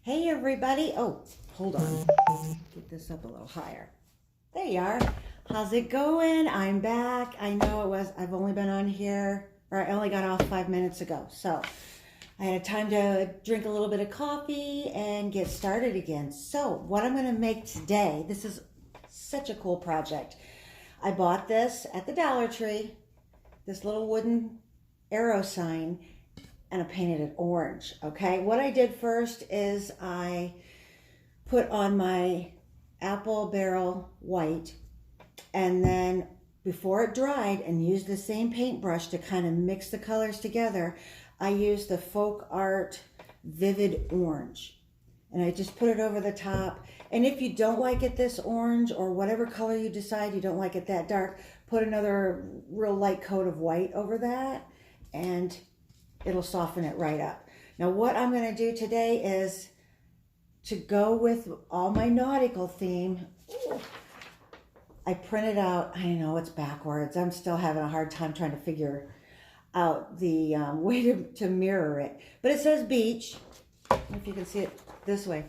Hey everybody. Oh, hold on. Get this up a little higher. There you are. How's it going? I'm back. I know I've only been on here, or I only got off 5 minutes ago. So I had time to drink a little bit of coffee and get started again. So what I'm going to make today, this is such a cool project. I bought this at the Dollar Tree, this little wooden arrow sign, and I painted it orange. Okay, what I did first is I put on my apple barrel white, and then before it dried and used the same paintbrush to kind of mix the colors together, I used the Folk Art Vivid Orange, and I just put it over the top. And if you don't like it this orange, or whatever color you decide you don't like it that dark, put another real light coat of white over that, and it'll soften it right up. Now what I'm going to do today is, to go with all my nautical theme, I printed out, I know it's backwards, I'm still having a hard time trying to figure out the way to mirror it, but it says beach. If you can see it this way,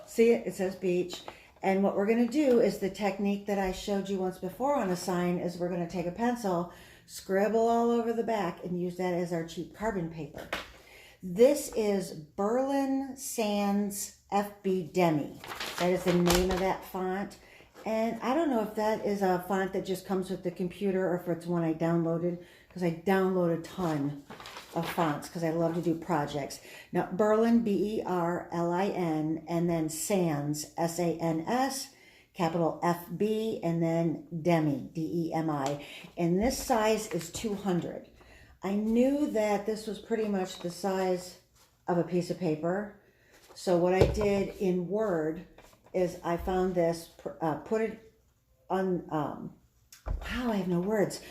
see it? It says beach. And what we're going to do is the technique that I showed you once before on a sign, is we're going to take a pencil, scribble all over the back, and use that as our cheap carbon paper. This is Berlin Sans FB Demi. That is the name of that font. And I don't know if that is a font that just comes with the computer, or if it's one I downloaded, because I download a ton of fonts because I love to do projects. Now, Berlin, B-E-R-L-I-N, and then Sans, S-A-N-S, capital F-B, and then Demi, D-E-M-I. And this size is 200. I knew that this was pretty much the size of a piece of paper. So what I did in Word is I found this, put it on, wow, I have no words.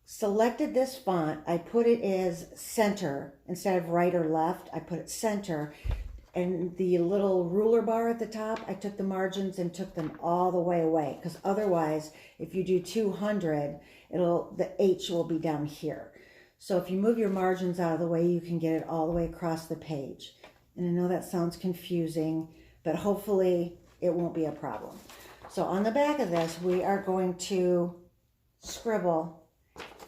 Selected this font, I put it as center. Instead of right or left, I put it center. And the little ruler bar at the top, I took the margins and took them all the way away. Because otherwise, if you do 200, the H will be down here. So if you move your margins out of the way, you can get it all the way across the page. And I know that sounds confusing, but hopefully it won't be a problem. So on the back of this, we are going to scribble,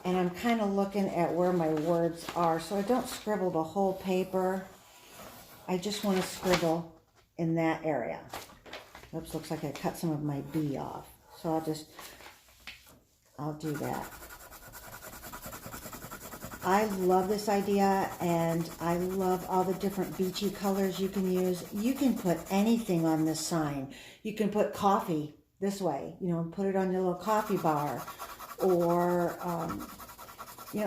and I'm kind of looking at where my words are, so I don't scribble the whole paper. I just want to scribble in that area. Oops, looks like I cut some of my B off. So I'll do that. I love this idea, and I love all the different beachy colors you can use. You can put anything on this sign. You can put coffee this way, put it on your little coffee bar, or,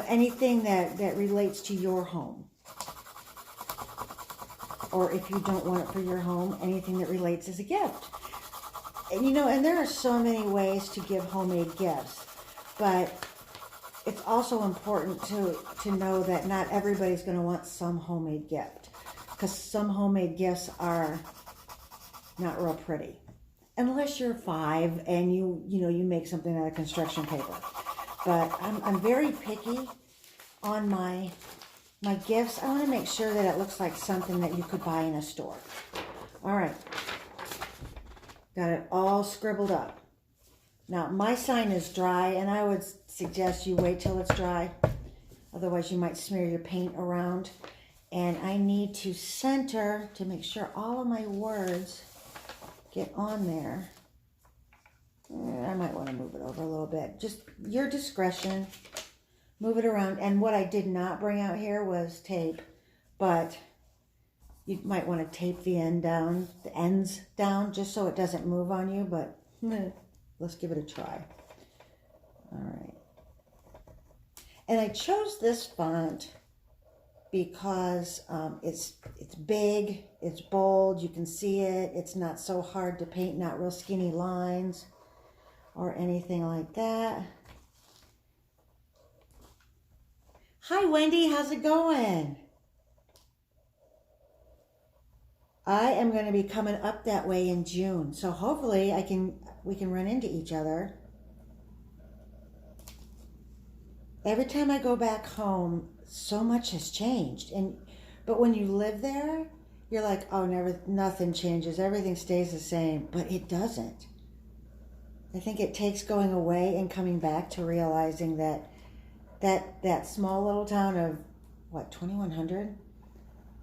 anything that relates to your home. Or if you don't want it for your home, anything that relates as a gift. And there are so many ways to give homemade gifts, but it's also important to know that not everybody's going to want some homemade gift, because some homemade gifts are not real pretty, unless you're 5 and you make something out of construction paper. But I'm very picky on my gifts. I want to make sure that it looks like something that you could buy in a store. All right, got it all scribbled up. Now, my sign is dry, and I would suggest you wait till it's dry. Otherwise, you might smear your paint around. And I need to center to make sure all of my words get on there. I might want to move it over a little bit. Just your discretion. Move it around. And what I did not bring out here was tape, but you might want to tape the ends down, just so it doesn't move on you, but let's give it a try. All right. And I chose this font because it's big, it's bold, you can see it, it's not so hard to paint, not real skinny lines or anything like that. Hi Wendy, how's it going? I am going to be coming up that way in June, so hopefully we can run into each other. Every time I go back home, so much has changed, but when you live there, you're like, oh, nothing changes. Everything stays the same. But it doesn't. I think it takes going away and coming back to realizing that small little town of, what, 2,100?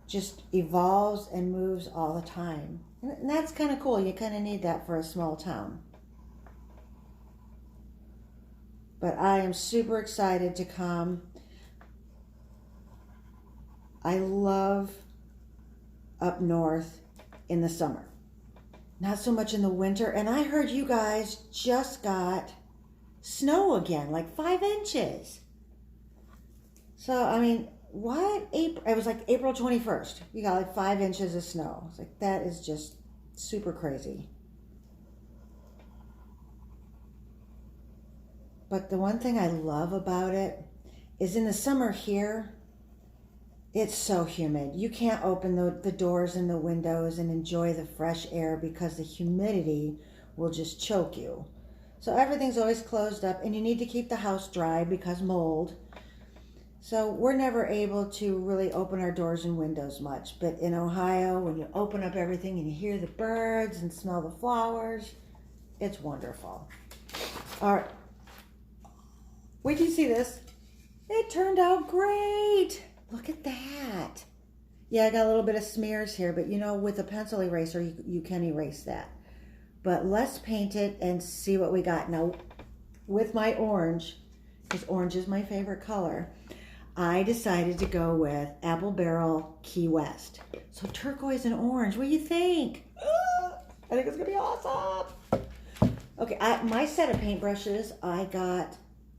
Just evolves and moves all the time. And that's kind of cool. You kind of need that for a small town. But I am super excited to come. I love up north in the summer. Not so much in the winter. And I heard you guys just got snow again, like 5 inches. So, I mean, what? It was like April 21st. You got like 5 inches of snow. It's like, that is just super crazy. But the one thing I love about it is in the summer here, it's so humid. You can't open the doors and the windows and enjoy the fresh air because the humidity will just choke you. So everything's always closed up, and you need to keep the house dry because mold. So we're never able to really open our doors and windows much. But in Ohio, when you open up everything and you hear the birds and smell the flowers, it's wonderful. All right. Wait till you see this. It turned out great. Look at that. Yeah, I got a little bit of smears here, but you know, with a pencil eraser, you can erase that. But let's paint it and see what we got. Now, with my orange, because orange is my favorite color, I decided to go with Apple Barrel Key West. So turquoise and orange, what do you think? I think it's gonna be awesome. Okay, my set of paintbrushes I got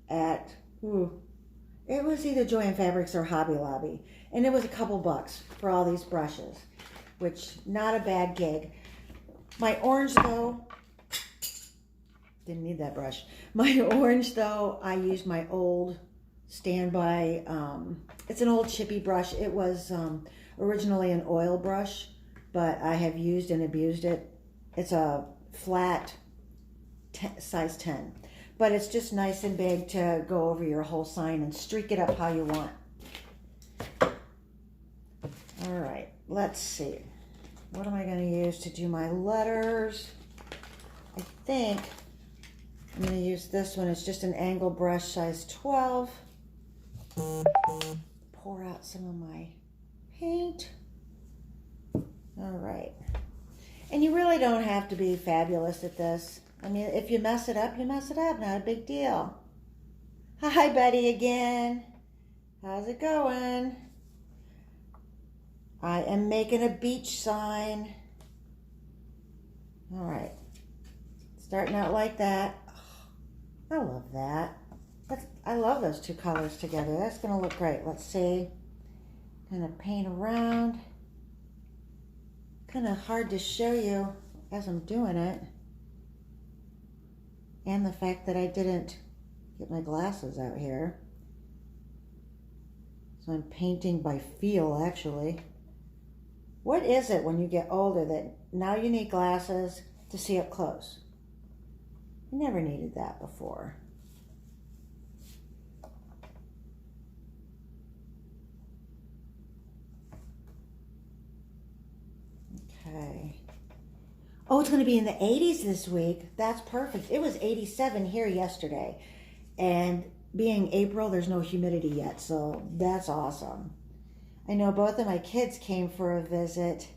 at, it was either Joann Fabrics or Hobby Lobby. And it was a couple bucks for all these brushes, which not a bad gig. My orange though, didn't need that brush. My orange though, I used my old standby, it's an old chippy brush. It was originally an oil brush, but I have used and abused it. It's a flat size 10. But it's just nice and big to go over your whole sign and streak it up how you want. All right, let's see. What am I going to use to do my letters? I think I'm going to use this one. It's just an angle brush, size 12. Pour out some of my paint. All right. And you really don't have to be fabulous at this. I mean, if you mess it up, you mess it up. Not a big deal. Hi, Betty, again. How's it going? I am making a beach sign. All right. Starting out like that. Oh, I love that. I love those two colors together. That's going to look great. Let's see. Kind of paint around. Kind of hard to show you as I'm doing it. And the fact that I didn't get my glasses out here. So I'm painting by feel, actually. What is it when you get older that now you need glasses to see up close? You never needed that before. Okay. Oh, it's going to be in the 80s this week. That's perfect. It was 87 here yesterday. And being April, there's no humidity yet, so that's awesome. I know both of my kids came for a visit,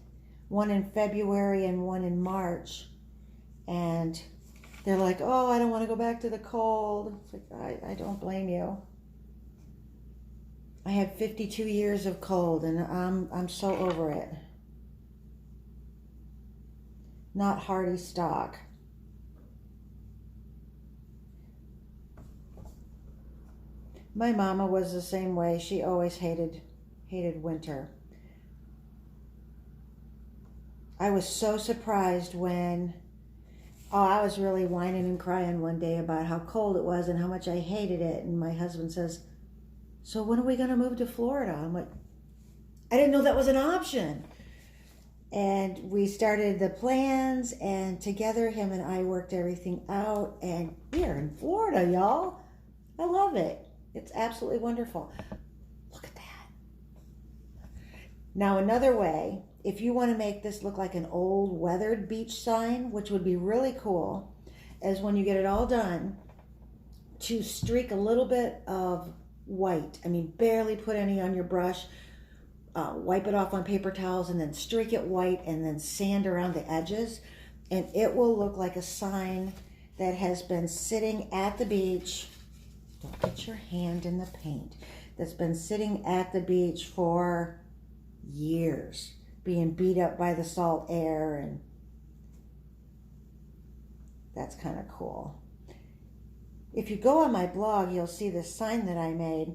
one in February and one in March. And they're like, oh, I don't want to go back to the cold. It's like, I don't blame you. I had 52 years of cold, and I'm so over it. Not hardy stock. My mama was the same way. She always hated winter. I was so surprised when, I was really whining and crying one day about how cold it was and how much I hated it. And my husband says, so when are we going to move to Florida? I'm like, I didn't know that was an option. And we started the plans, and together him and I worked everything out, and we are in Florida, y'all. I love it. It's absolutely wonderful. Look at that. Now, another way if you want to make this look like an old weathered beach sign, which would be really cool, is when you get it all done, to streak a little bit of white. I mean, barely put any on your brush. Wipe it off on paper towels and then streak it white and then sand around the edges. And it will look like a sign that has been sitting at the beach. Don't get your hand in the paint. That's been sitting at the beach for years, being beat up by the salt air, and that's kind of cool. If you go on my blog, you'll see this sign that I made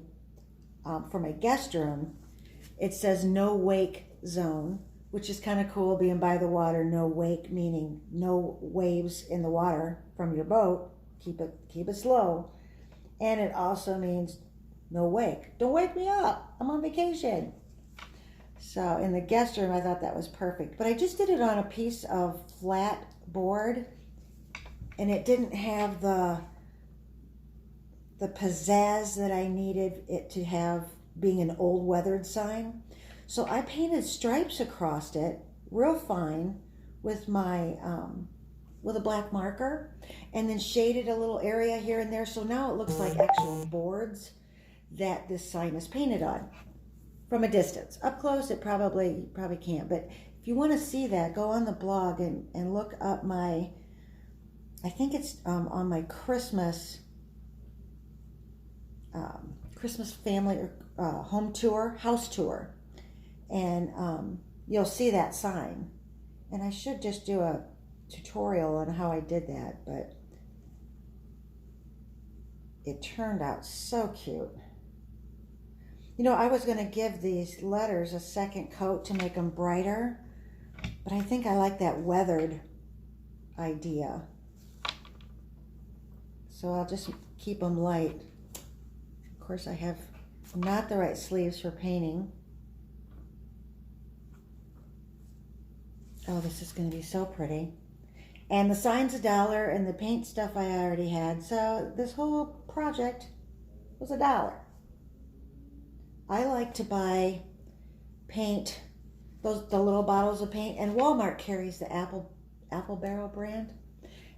for my guest room. It says no wake zone, which is kind of cool, being by the water. No wake meaning no waves in the water from your boat. Keep it slow. And it also means no wake. Don't wake me up. I'm on vacation. So in the guest room, I thought that was perfect. But I just did it on a piece of flat board, and it didn't have the pizzazz that I needed it to have, being an old weathered sign. So I painted stripes across it real fine with my with a black marker, and then shaded a little area here and there. So now it looks like actual boards that this sign is painted on from a distance. Up close, it probably can't. But if you want to see that, go on the blog and look up my, I think it's on my Christmas family home tour, house tour, and you'll see that sign. And I should just do a tutorial on how I did that, but it turned out so cute. You know, I was going to give these letters a second coat to make them brighter, but I think I like that weathered idea. So I'll just keep them light. Of course, I have not the right sleeves for painting. Oh, this is going to be so pretty. And the sign's $1, and the paint stuff I already had. So this whole project was $1. I like to buy paint, the little bottles of paint, and Walmart carries the Apple Barrel brand.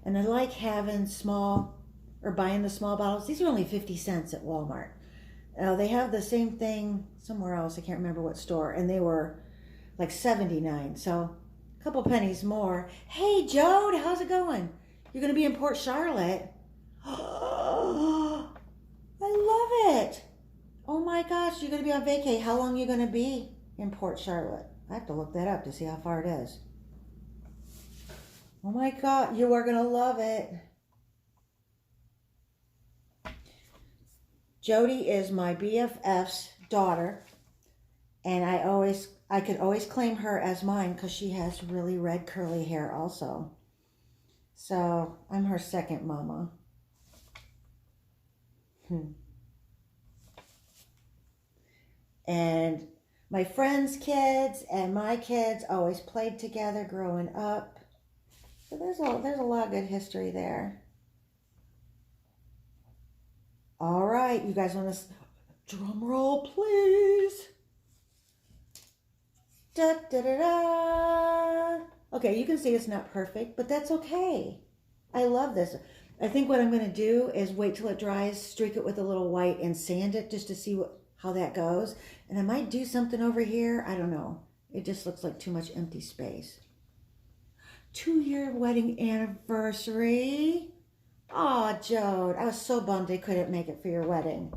And I like having buying the small bottles. These are only 50 cents at Walmart. They have the same thing somewhere else. I can't remember what store, and they were like 79. So a couple pennies more. Hey, Jode, how's it going? You're going to be in Port Charlotte. Oh, I love it. Oh my gosh, you're going to be on vacay. How long are you going to be in Port Charlotte? I have to look that up to see how far it is. Oh my God, you are going to love it. Jody is my BFF's daughter, and I could always claim her as mine because she has really red curly hair also. So I'm her second mama. And my friends' kids and my kids always played together growing up. So there's a lot of good history there. All right, you guys want to drum roll, please? Da, da, da, da. Okay, you can see it's not perfect, but that's okay. I love this. I think what I'm going to do is wait till it dries, streak it with a little white, and sand it just to see how that goes. And I might do something over here. I don't know. It just looks like too much empty space. 2-year wedding anniversary. Aw, Jode, I was so bummed I couldn't make it for your wedding.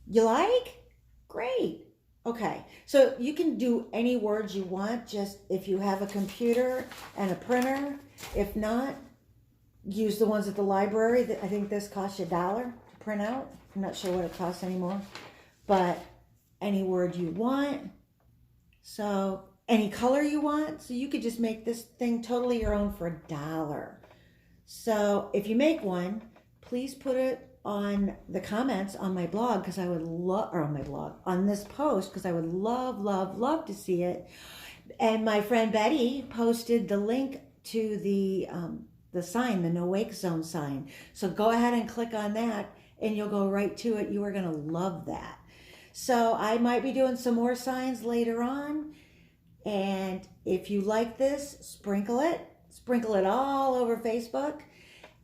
You like? Great. Okay, so you can do any words you want, just if you have a computer and a printer. If not, use the ones at the library. I think this costs you $1 to print out. I'm not sure what it costs anymore, but any word you want. So any color you want. So you could just make this thing totally your own for $1. So if you make one, please put it on the comments on my blog, because I would love, or on my blog, on this post, because I would love, love, love to see it. And my friend Betty posted the link to the sign, the no wake zone sign. So go ahead and click on that, and you'll go right to it. You are going to love that. So I might be doing some more signs later on. And if you like this, sprinkle it all over Facebook,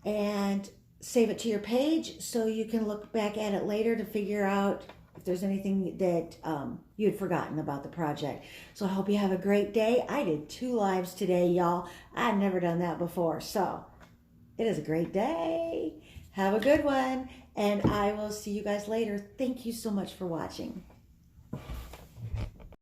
and save it to your page so you can look back at it later to figure out if there's anything that you had forgotten about the project. So I hope you have a great day. I did 2 lives today, y'all. I've never done that before. So it is a great day. Have a good one. And I will see you guys later. Thank you so much for watching.